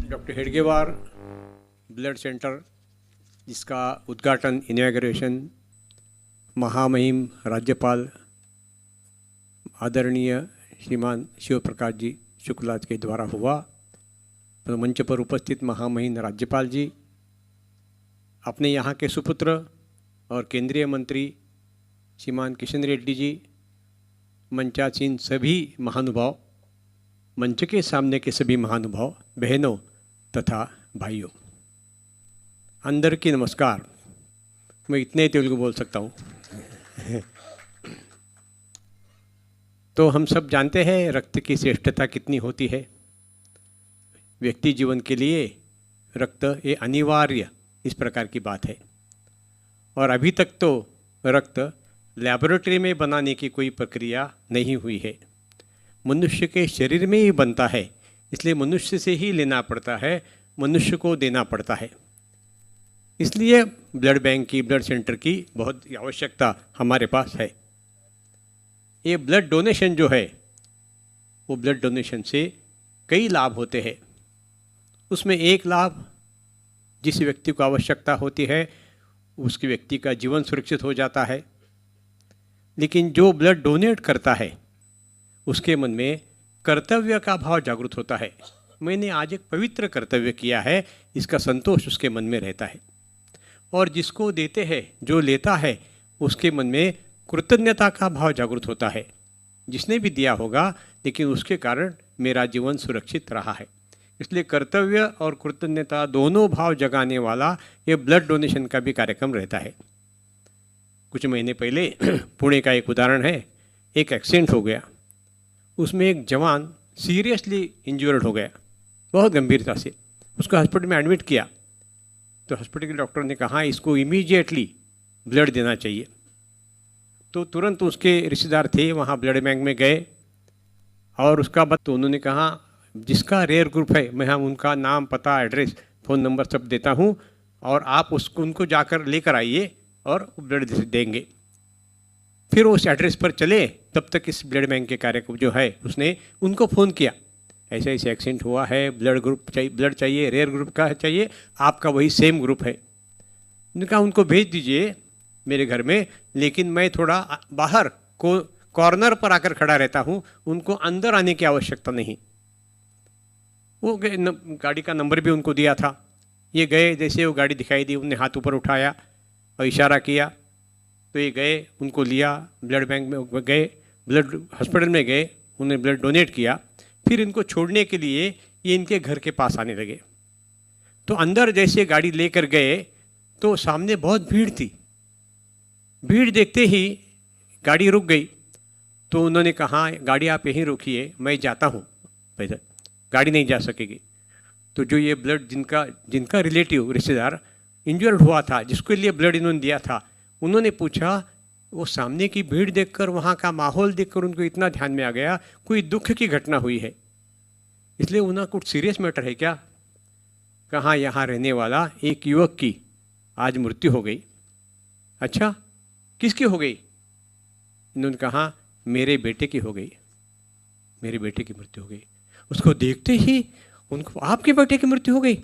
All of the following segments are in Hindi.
डॉक्टर हेडगेवार ब्लड सेंटर, जिसका उद्घाटन इनॉग्रेशन महामहिम राज्यपाल आदरणीय श्रीमान शिव प्रकाश जी शुक्ला के द्वारा हुआ। तो मंच पर उपस्थित महामहिम राज्यपाल जी, अपने यहाँ के सुपुत्र और केंद्रीय मंत्री श्रीमान किशन रेड्डी जी, मंचासीन सभी महानुभाव, मंच के सामने के सभी महानुभाव, बहनों तथा भाइयों, अंदर की नमस्कार। मैं इतने ही तेलुगु बोल सकता हूँ। तो हम सब जानते हैं रक्त की श्रेष्ठता कितनी होती है। व्यक्ति जीवन के लिए रक्त ये अनिवार्य इस प्रकार की बात है। और अभी तक तो रक्त लैबोरेटरी में बनाने की कोई प्रक्रिया नहीं हुई है। मनुष्य के शरीर में ही बनता है, इसलिए मनुष्य से ही लेना पड़ता है, मनुष्य को देना पड़ता है। इसलिए ब्लड बैंक की, ब्लड सेंटर की बहुत आवश्यकता हमारे पास है। ये ब्लड डोनेशन जो है, वो ब्लड डोनेशन से कई लाभ होते हैं। उसमें एक लाभ, जिस व्यक्ति को आवश्यकता होती है उसकी व्यक्ति का जीवन सुरक्षित हो जाता है। लेकिन जो ब्लड डोनेट करता है उसके मन में कर्तव्य का भाव जागृत होता है। मैंने आज एक पवित्र कर्तव्य किया है, इसका संतोष उसके मन में रहता है। और जिसको देते हैं, जो लेता है, उसके मन में कृतज्ञता का भाव जागृत होता है। जिसने भी दिया होगा, लेकिन उसके कारण मेरा जीवन सुरक्षित रहा है। इसलिए कर्तव्य और कृतज्ञता दोनों भाव जगाने वाला ये ब्लड डोनेशन का भी कार्यक्रम रहता है। कुछ महीने पहले पुणे का एक उदाहरण है। एक एक्सीडेंट हो गया, उसमें एक जवान सीरियसली इंजर्ड हो गया, बहुत गंभीरता से। उसको हॉस्पिटल में एडमिट किया तो हॉस्पिटल के डॉक्टर ने कहा इसको इमीडिएटली ब्लड देना चाहिए। तो तुरंत उसके रिश्तेदार थे, वहाँ ब्लड बैंक में गए और उसका बाद तो उन्होंने कहा जिसका रेयर ग्रुप है, मैं उनका नाम, पता, एड्रेस, फ़ोन नंबर सब देता हूँ और आप उनको जाकर लेकर आइए और ब्लड देंगे। फिर उस एड्रेस पर चले, तब तक इस ब्लड बैंक के कार्यक्रम जो है उसने उनको फ़ोन किया, ऐसे ऐसे एक्सीडेंट हुआ है, ब्लड ग्रुप चाहिए, ब्लड चाहिए, रेयर ग्रुप का चाहिए, आपका वही सेम ग्रुप है। उन्होंने कहा उनको भेज दीजिए मेरे घर में, लेकिन मैं थोड़ा बाहर कॉर्नर पर आकर खड़ा रहता हूँ, उनको अंदर आने की आवश्यकता नहीं। वो गाड़ी का नंबर भी उनको दिया था। ये गए, जैसे वो गाड़ी दिखाई दी, उन्होंने हाथ ऊपर उठाया और इशारा किया, तो ये गए, उनको लिया, ब्लड बैंक में गए, ब्लड हॉस्पिटल में गए, उन्होंने ब्लड डोनेट किया। फिर इनको छोड़ने के लिए ये इनके घर के पास आने लगे। तो अंदर जैसे गाड़ी लेकर गए तो सामने बहुत भीड़ थी। भीड़ देखते ही गाड़ी रुक गई। तो उन्होंने कहा गाड़ी आप यहीं रोकिए, मैं जाता हूँ पैदल, गाड़ी नहीं जा सकेगी। तो जो ये ब्लड जिनका रिलेटिव, रिश्तेदार इंजर्ड हुआ था, जिसके लिए ब्लड इन्होंने दिया था, उन्होंने पूछा, वो सामने की भीड़ देखकर, वहाँ का माहौल देखकर उनको इतना ध्यान में आ गया कोई दुख की घटना हुई है। इसलिए उन्हें कुछ सीरियस मैटर है क्या? कहाँ यहाँ रहने वाला एक युवक की आज मृत्यु हो गई। अच्छा, किसकी हो गई? इन्होंने कहा मेरे बेटे की हो गई, मेरे बेटे की मृत्यु हो गई। उसको देखते ही उनको आपके बेटे की मृत्यु हो गई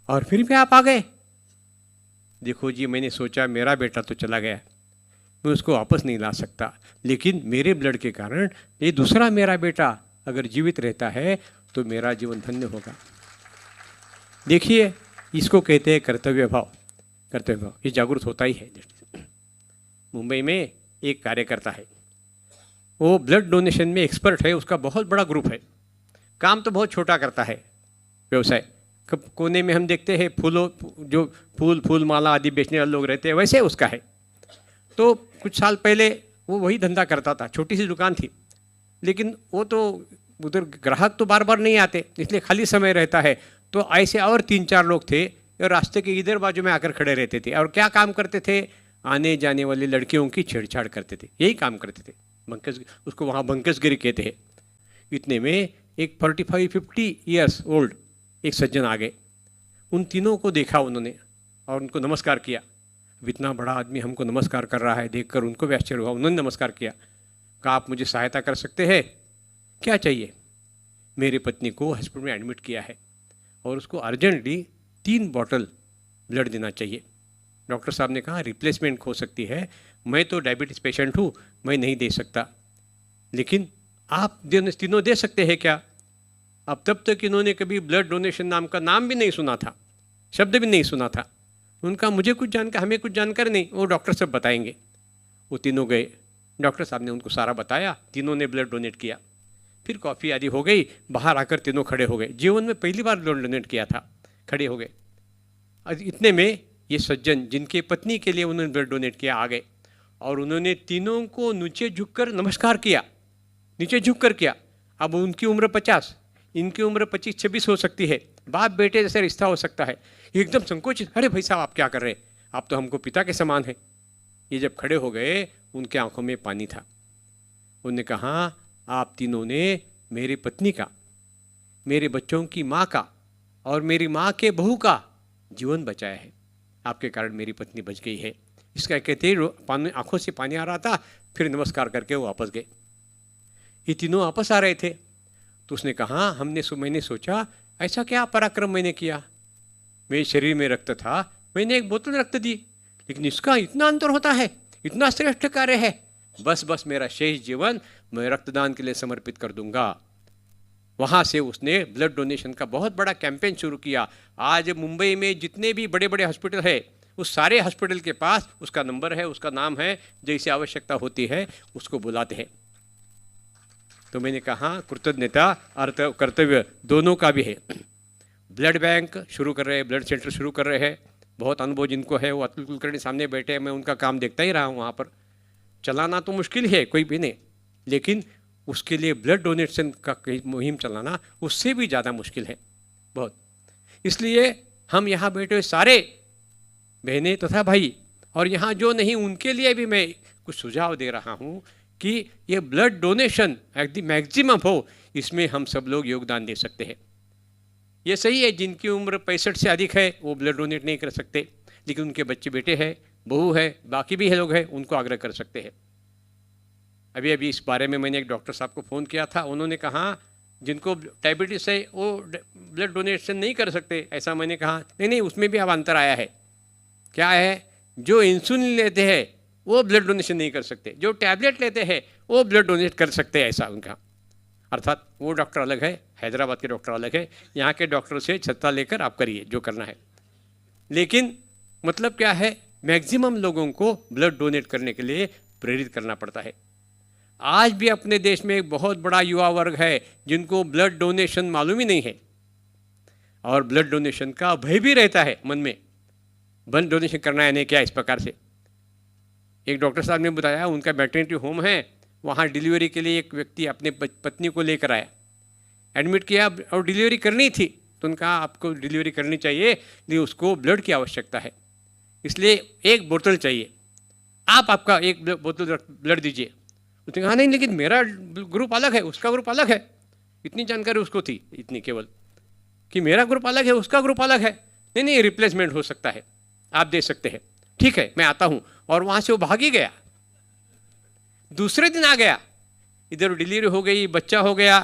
और फिर भी आप आ गए? देखो जी, मैंने सोचा मेरा बेटा तो चला गया, मैं उसको वापस नहीं ला सकता, लेकिन मेरे ब्लड के कारण ये दूसरा मेरा बेटा अगर जीवित रहता है तो मेरा जीवन धन्य होगा। देखिए, इसको कहते हैं कर्तव्य भाव। कर्तव्य भाव ये जागरूक होता ही है। मुंबई में एक कार्यकर्ता है, वो ब्लड डोनेशन में एक्सपर्ट है, उसका बहुत बड़ा ग्रुप है। काम तो बहुत छोटा करता है, व्यवसाय कोने में हम देखते हैं फूलों, जो फूल माला आदि बेचने वाले लोग रहते हैं, वैसे उसका है। तो कुछ साल पहले वो वही धंधा करता था, छोटी सी दुकान थी, लेकिन वो तो उधर ग्राहक तो बार बार नहीं आते, इसलिए खाली समय रहता है। तो ऐसे और 3-4 लोग थे और रास्ते के इधर बाजू में आकर खड़े रहते थे और क्या काम करते थे? आने जाने वाली लड़कियों की छेड़छाड़ करते थे, यही काम करते थे। बंकस, उसको वहाँ बंकसगिरी कहते हैं। इतने में एक 45-50 ईयर्स ओल्ड एक सज्जन आ गए। उन तीनों को देखा उन्होंने और उनको नमस्कार किया। अब इतना बड़ा आदमी हमको नमस्कार कर रहा है, देखकर उनको भी आश्चर्य हुआ। उन्होंने नमस्कार किया, कहा आप मुझे सहायता कर सकते हैं? क्या चाहिए? मेरी पत्नी को हॉस्पिटल में एडमिट किया है और उसको अर्जेंटली 3 बॉटल ब्लड देना चाहिए। डॉक्टर साहब ने कहा रिप्लेसमेंट हो सकती है, मैं तो डायबिटीज़ पेशेंट हूँ, मैं नहीं दे सकता, लेकिन आप तीनों दे सकते हैं क्या? अब तब तक इन्होंने कभी ब्लड डोनेशन नाम का नाम भी नहीं सुना था, शब्द भी नहीं सुना था। उनका मुझे कुछ जानकारी, हमें कुछ जानकारी नहीं, वो डॉक्टर साहब बताएंगे। वो तीनों गए, डॉक्टर साहब ने उनको सारा बताया, तीनों ने ब्लड डोनेट किया। फिर कॉफ़ी आदि हो गई, बाहर आकर तीनों खड़े हो गए। जीवन में पहली बार ब्लड डोनेट किया था, खड़े हो गए। इतने में ये सज्जन जिनके पत्नी के लिए उन्होंने ब्लड डोनेट किया आ गए और उन्होंने तीनों को नीचे झुककर नमस्कार किया, नीचे झुककर किया। अब उनकी उम्र 50, इनकी उम्र 25-26 हो सकती है, बाप बेटे जैसे रिश्ता हो सकता है। एकदम संकोचित, अरे भाई साहब आप क्या कर रहे हैं, आप तो हमको पिता के समान हैं। ये जब खड़े हो गए उनके आंखों में पानी था। उन्होंने कहा आप तीनों ने मेरी पत्नी का, मेरे बच्चों की माँ का और मेरी माँ के बहू का जीवन बचाया है, आपके कारण मेरी पत्नी बच गई है। इसका कहते ही आंखों से पानी आ रहा था। फिर नमस्कार करके वो वापस गए। ये तीनों वापस आ रहे थे तो उसने कहा मैंने सोचा ऐसा क्या पराक्रम मैंने किया, मेरे शरीर में रक्त था, मैंने 1 बोतल रक्त दी, लेकिन इसका इतना अंतर होता है, इतना श्रेष्ठ कार्य है, बस मेरा शेष जीवन मैं रक्तदान के लिए समर्पित कर दूंगा। वहाँ से उसने ब्लड डोनेशन का बहुत बड़ा कैंपेन शुरू किया। आज मुंबई में जितने भी बड़े बड़े हॉस्पिटल है, उस सारे हॉस्पिटल के पास उसका नंबर है, उसका नाम है, जैसी आवश्यकता होती है उसको बुलाते हैं। तो मैंने कहा कृतज्ञता अर्थ कर्तव्य दोनों का भी है। ब्लड बैंक शुरू कर रहे हैं, ब्लड सेंटर शुरू कर रहे हैं, बहुत अनुभव जिनको है, वो अतुल कुलकर्णी सामने बैठे हैं, मैं उनका काम देखता ही रहा हूँ। वहाँ पर चलाना तो मुश्किल है, कोई भी नहीं, लेकिन उसके लिए ब्लड डोनेशन का मुहिम चलाना उससे भी ज़्यादा मुश्किल है बहुत। इसलिए हम यहाँ बैठे हुए सारे बहनें तथा भाई और यहाँ जो नहीं उनके लिए भी मैं कुछ सुझाव दे रहा हूँ कि ये ब्लड डोनेशन मैक्सिमम हो, इसमें हम सब लोग योगदान दे सकते हैं। ये सही है जिनकी उम्र 65 से अधिक है वो ब्लड डोनेट नहीं कर सकते, लेकिन उनके बच्चे बेटे हैं, बहू है, बाकी भी है लोग हैं, उनको आग्रह कर सकते हैं। अभी इस बारे में मैंने एक डॉक्टर साहब को फ़ोन किया था, उन्होंने कहा जिनको डायबिटीज़ है वो ब्लड डोनेशन नहीं कर सकते, ऐसा मैंने कहा नहीं उसमें भी अब अंतर आया है। क्या है, जो इंसुलिन लेते हैं वो ब्लड डोनेशन नहीं कर सकते, जो टैबलेट लेते हैं वो ब्लड डोनेट कर सकते हैं, ऐसा उनका। अर्थात वो डॉक्टर अलग है, हैदराबाद के डॉक्टर अलग है, यहाँ के डॉक्टर से सत्ता लेकर आप करिए जो करना है। लेकिन मतलब क्या है, मैक्सिमम लोगों को ब्लड डोनेट करने के लिए प्रेरित करना पड़ता है। आज भी अपने देश में एक बहुत बड़ा युवा वर्ग है जिनको ब्लड डोनेशन मालूम ही नहीं है और ब्लड डोनेशन का भय भी रहता है मन में, ब्लड डोनेशन करना है नहीं क्या। इस प्रकार से एक डॉक्टर साहब ने बताया, उनका मैटरनिटी होम है, वहाँ डिलीवरी के लिए एक व्यक्ति अपने पत्नी को लेकर आया, एडमिट किया और डिलीवरी करनी थी, तो उन्होंने कहा आपको डिलीवरी करनी चाहिए लेकिन उसको ब्लड की आवश्यकता है, इसलिए 1 बोतल चाहिए, आपका 1 बोतल ब्लड दीजिए। उसने कहा नहीं लेकिन मेरा ग्रुप अलग है, उसका ग्रुप अलग है। इतनी जानकारी उसको थी, इतनी केवल कि मेरा ग्रुप अलग है, उसका ग्रुप अलग है। नहीं रिप्लेसमेंट हो सकता है, आप दे सकते हैं, ठीक है मैं आता हूँ। और वहाँ से वो भाग ही गया। दूसरे दिन आ गया, इधर डिलीवरी हो गई, बच्चा हो गया,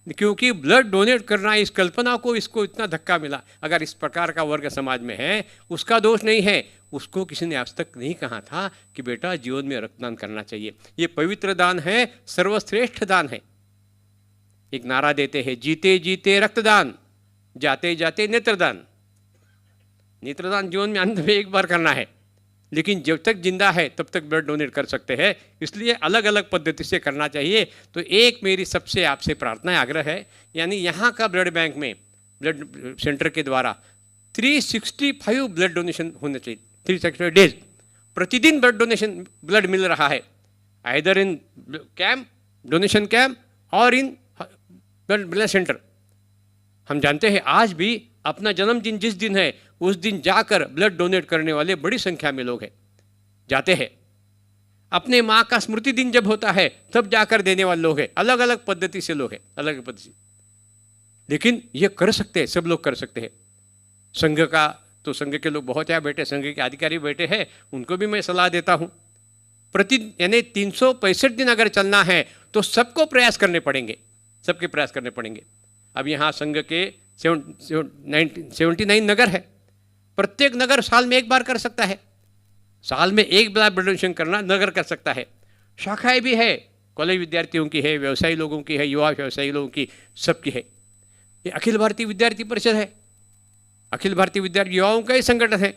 क्योंकि ब्लड डोनेट करना इस कल्पना को इसको इतना धक्का मिला। अगर इस प्रकार का वर्ग समाज में है उसका दोष नहीं है, उसको किसी ने आज तक नहीं कहा था कि बेटा जीवन में रक्तदान करना चाहिए, ये पवित्र दान है, सर्वश्रेष्ठ दान है। एक नारा देते हैं, जीते जीते रक्तदान, जाते जाते नेत्रदान। नेत्रदान जीवन में अंत में एक बार करना है, लेकिन जब तक जिंदा है तब तक ब्लड डोनेट कर सकते हैं, इसलिए अलग अलग पद्धति से करना चाहिए। तो एक मेरी सबसे आपसे प्रार्थना आग्रह है, यानी यहाँ का ब्लड बैंक में ब्लड सेंटर के द्वारा 365 ब्लड डोनेशन होने चाहिए, 365 डेज प्रतिदिन ब्लड डोनेशन ब्लड मिल रहा है, either in camp, donation camp और इन ब्लड सेंटर। हम जानते हैं आज भी अपना जन्मदिन जिस दिन है उस दिन जाकर ब्लड डोनेट करने वाले बड़ी संख्या में लोग हैं, जाते हैं। अपने माँ का स्मृति दिन जब होता है तब जाकर देने वाले लोग हैं, अलग अलग पद्धति से लोग हैं, अलग अलग पद्धति। लेकिन ये कर सकते हैं, सब लोग कर सकते हैं। संघ का तो संघ के लोग बहुत यहाँ बैठे, संघ के अधिकारी बैठे हैं, उनको भी मैं सलाह देता हूँ। यानी 365 दिन अगर चलना है तो सबको प्रयास करने पड़ेंगे, सबके प्रयास करने पड़ेंगे। अब यहाँ संघ के 79 नगर है, प्रत्येक नगर साल में एक बार कर सकता है, साल में एक बार ब्लड डोनेशन करना नगर कर सकता है। शाखाएं भी है, कॉलेज विद्यार्थियों की है, व्यवसायी लोगों की है, युवा व्यवसायी लोगों की, सबकी है। ये अखिल भारतीय विद्यार्थी परिषद है, अखिल भारतीय विद्यार्थी युवाओं का ही संगठन है,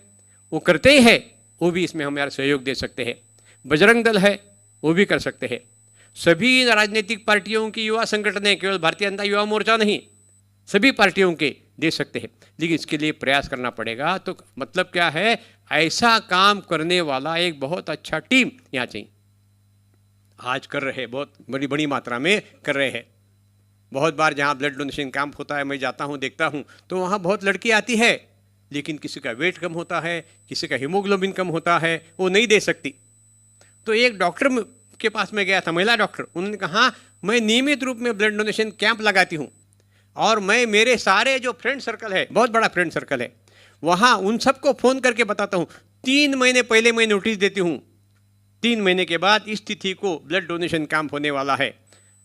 वो करते ही है, वो भी इसमें हमारा सहयोग दे सकते हैं। बजरंग दल है, वो भी कर सकते हैं। सभी राजनीतिक पार्टियों की युवा संगठन है, केवल भारतीय जनता युवा मोर्चा नहीं, सभी पार्टियों के दे सकते हैं, लेकिन इसके लिए प्रयास करना पड़ेगा। तो मतलब क्या है, ऐसा काम करने वाला एक बहुत अच्छा टीम यहाँ चाहिए। आज कर रहे हैं, बहुत बड़ी बड़ी मात्रा में कर रहे हैं। बहुत बार जहाँ ब्लड डोनेशन कैंप होता है, मैं जाता हूँ, देखता हूँ, तो वहाँ बहुत लड़की आती है, लेकिन किसी का वेट कम होता है, किसी का हीमोग्लोबिन कम होता है, वो नहीं दे सकती। तो एक डॉक्टर के पास में गया था, महिला डॉक्टर, उन्होंने कहा मैं नियमित रूप में ब्लड डोनेशन कैंप लगाती हूँ और मैं मेरे सारे जो फ्रेंड सर्कल है, बहुत बड़ा फ्रेंड सर्कल है, वहाँ उन सबको फ़ोन करके बताता हूँ। 3 महीने पहले मैं नोटिस देती हूँ, 3 महीने के बाद इस तिथि को ब्लड डोनेशन कैंप होने वाला है,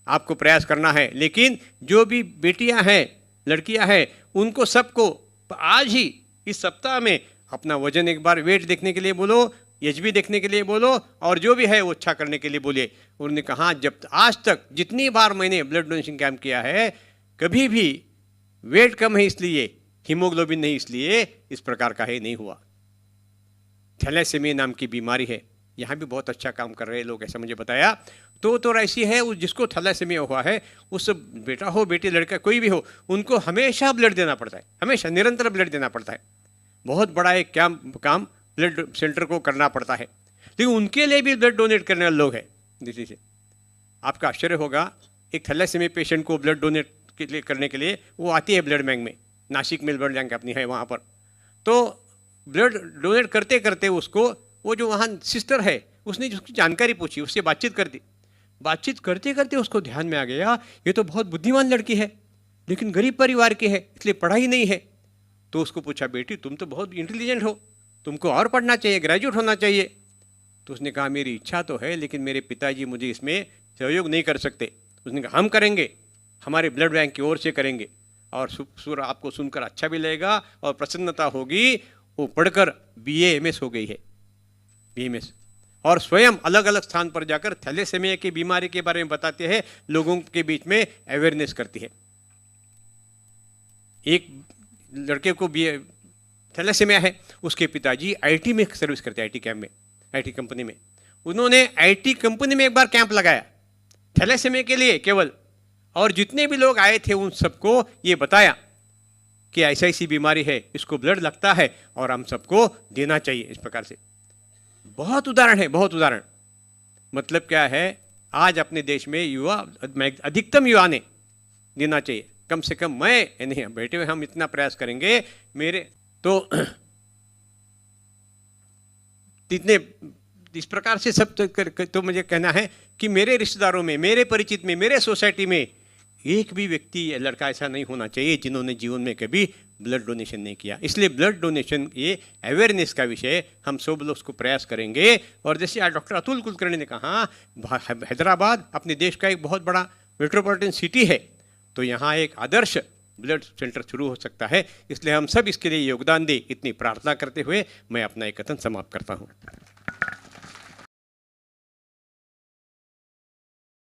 आपको प्रयास करना है। लेकिन जो भी बेटियां हैं, लड़कियां हैं, उनको सबको आज ही इस सप्ताह में अपना वजन एक बार, वेट देखने के लिए बोलो, एचबी देखने के लिए बोलो, और जो भी है वो अच्छा करने के लिए बोलिए। उन्होंने कहा जब आज तक जितनी बार मैंने ब्लड डोनेशन कैंप किया है, कभी भी वेट कम है इसलिए, हीमोग्लोबिन नहीं इसलिए, इस प्रकार का है नहीं हुआ। थैलेसेमिया नाम की बीमारी है, यहाँ भी बहुत अच्छा काम कर रहे हैं लोग, ऐसा मुझे बताया। तो ऐसी है, उस जिसको थैलेसेमिया हुआ है, उस बेटा हो, बेटी, लड़का, कोई भी हो, उनको हमेशा ब्लड देना पड़ता है, हमेशा निरंतर ब्लड देना पड़ता है। बहुत बड़ा एक काम ब्लड सेंटर को करना पड़ता है, लेकिन उनके लिए भी ब्लड डोनेट करने वाले लोग हैं। दिल्ली से आपका आश्चर्य होगा, एक थैलेसेमिया पेशेंट को ब्लड डोनेट के लिए करने के लिए वो आती है ब्लड बैंक में, नासिक में ब्लड बैंक अपनी है वहाँ पर। तो ब्लड डोनेट करते करते उसको, वो जो वहाँ सिस्टर है, उसने उसकी जानकारी पूछी, उससे बातचीत कर दी। बातचीत करते करते उसको ध्यान में आ गया, ये तो बहुत बुद्धिमान लड़की है, लेकिन गरीब परिवार की है, इसलिए पढ़ाई नहीं है। तो उसको पूछा, बेटी तुम तो बहुत इंटेलिजेंट हो, तुमको और पढ़ना चाहिए, ग्रेजुएट होना चाहिए। तो उसने कहा मेरी इच्छा तो है, लेकिन मेरे पिताजी मुझे इसमें सहयोग नहीं कर सकते। उसने कहा हम करेंगे, हमारे ब्लड बैंक की ओर से करेंगे, और सुर आपको सुनकर अच्छा भी लगेगा और प्रसन्नता होगी। वो पढ़कर BA MS हो गई है, BMS, और स्वयं अलग अलग स्थान पर जाकर थैलेसेमिया की बीमारी के बारे में बताते हैं, लोगों के बीच में अवेयरनेस करती है। एक लड़के को थैलेसेमिया है, उसके पिताजी IT में सर्विस करते हैं, IT कैंप में, IT कंपनी में। उन्होंने IT कंपनी में एक बार कैंप लगाया थैलेसेमिया के लिए केवल, और जितने भी लोग आए थे उन सबको ये बताया कि ऐसी ऐसी बीमारी है, इसको ब्लड लगता है और हम सबको देना चाहिए। इस प्रकार से बहुत उदाहरण है, बहुत उदाहरण। मतलब क्या है, आज अपने देश में युवा, अधिकतम युवा ने देना चाहिए, कम से कम मैं नहीं, बैठे हुए हम इतना प्रयास करेंगे। मेरे तो इतने इस प्रकार से सब तो मुझे कहना है कि मेरे रिश्तेदारों में, मेरे परिचित में, मेरे सोसाइटी में एक भी व्यक्ति या लड़का ऐसा नहीं होना चाहिए जिन्होंने जीवन में कभी ब्लड डोनेशन नहीं किया। इसलिए ब्लड डोनेशन ये अवेयरनेस का विषय, हम सब लोग उसको प्रयास करेंगे। और जैसे आज डॉक्टर अतुल कुलकर्णी ने कहा, हैदराबाद अपने देश का एक बहुत बड़ा मेट्रोपॉलिटन सिटी है, तो यहाँ एक आदर्श ब्लड सेंटर शुरू हो सकता है। इसलिए हम सब इसके लिए योगदान दें, इतनी प्रार्थना करते हुए मैं अपना एक कथन समाप्त करता हूँ।